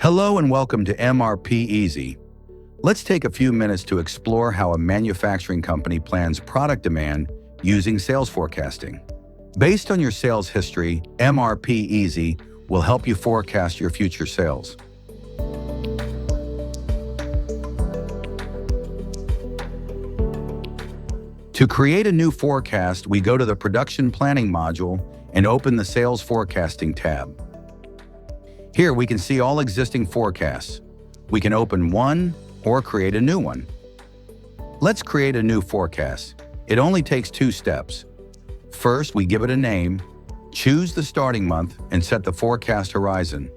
Hello and welcome to MRPeasy. Let's take a few minutes to explore how a manufacturing company plans product demand using sales forecasting. Based on your sales history, MRPeasy will help you forecast your future sales. To create a new forecast, we go to the Production Planning module and open the Sales Forecasting tab. Here we can see all existing forecasts. We can open one or create a new one. Let's create a new forecast. It only takes 2 steps. First, we give it a name, choose the starting month, and set the forecast horizon.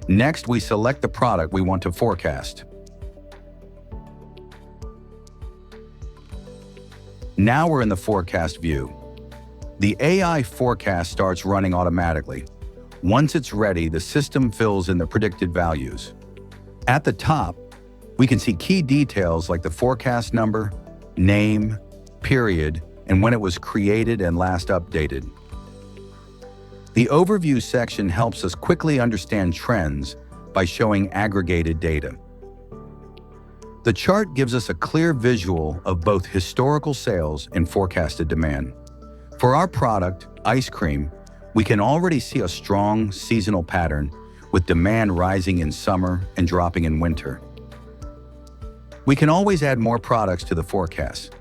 Next, we select the product we want to forecast. Now we're in the forecast view. The AI forecast starts running automatically. Once it's ready, the system fills in the predicted values. At the top, we can see key details like the forecast number, name, period, and when it was created and last updated. The overview section helps us quickly understand trends by showing aggregated data. The chart gives us a clear visual of both historical sales and forecasted demand. For our product, ice cream, we can already see a strong seasonal pattern with demand rising in summer and dropping in winter. We can always add more products to the forecast.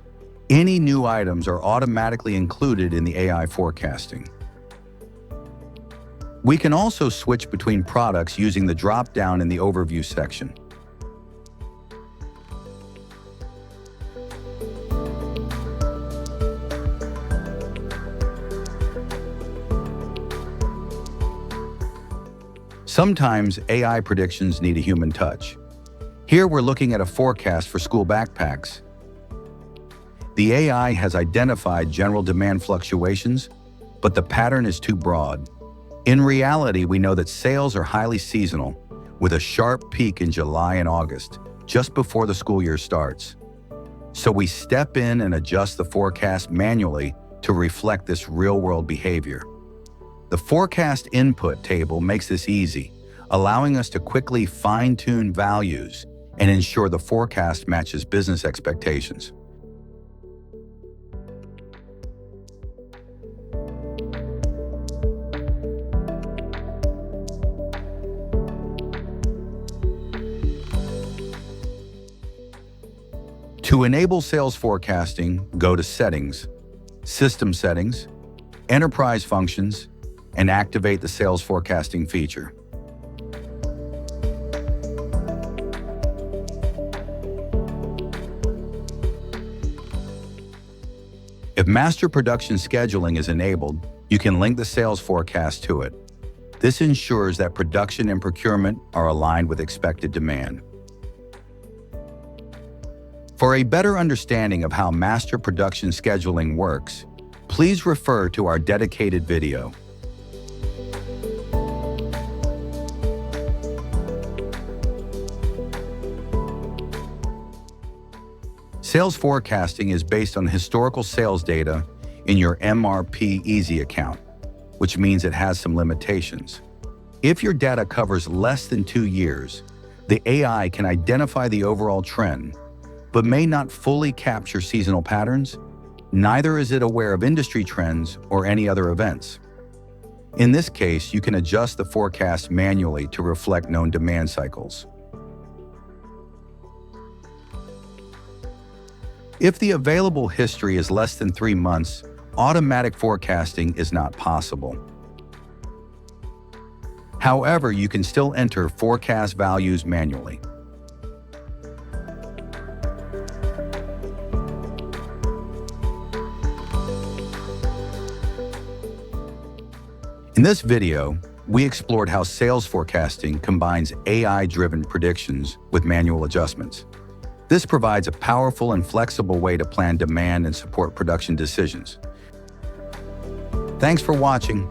Any new items are automatically included in the AI forecasting. We can also switch between products using the drop-down in the overview section. Sometimes AI predictions need a human touch. Here we're looking at a forecast for school backpacks. The AI has identified general demand fluctuations, but the pattern is too broad. In reality, we know that sales are highly seasonal, with a sharp peak in July and August, just before the school year starts. So we step in and adjust the forecast manually to reflect this real-world behavior. The forecast input table makes this easy, allowing us to quickly fine-tune values and ensure the forecast matches business expectations. To enable sales forecasting, go to Settings, System Settings, Enterprise Functions, and activate the sales forecasting feature. If master production scheduling is enabled, you can link the sales forecast to it. This ensures that production and procurement are aligned with expected demand. For a better understanding of how master production scheduling works, please refer to our dedicated video. Sales forecasting is based on historical sales data in your MRPeasy account, which means it has some limitations. If your data covers less than 2 years, the AI can identify the overall trend, but may not fully capture seasonal patterns. Neither is it aware of industry trends or any other events. In this case, you can adjust the forecast manually to reflect known demand cycles. If the available history is less than 3 months, automatic forecasting is not possible. However, you can still enter forecast values manually. In this video, we explored how sales forecasting combines AI-driven predictions with manual adjustments. This provides a powerful and flexible way to plan demand and support production decisions. Thanks for watching.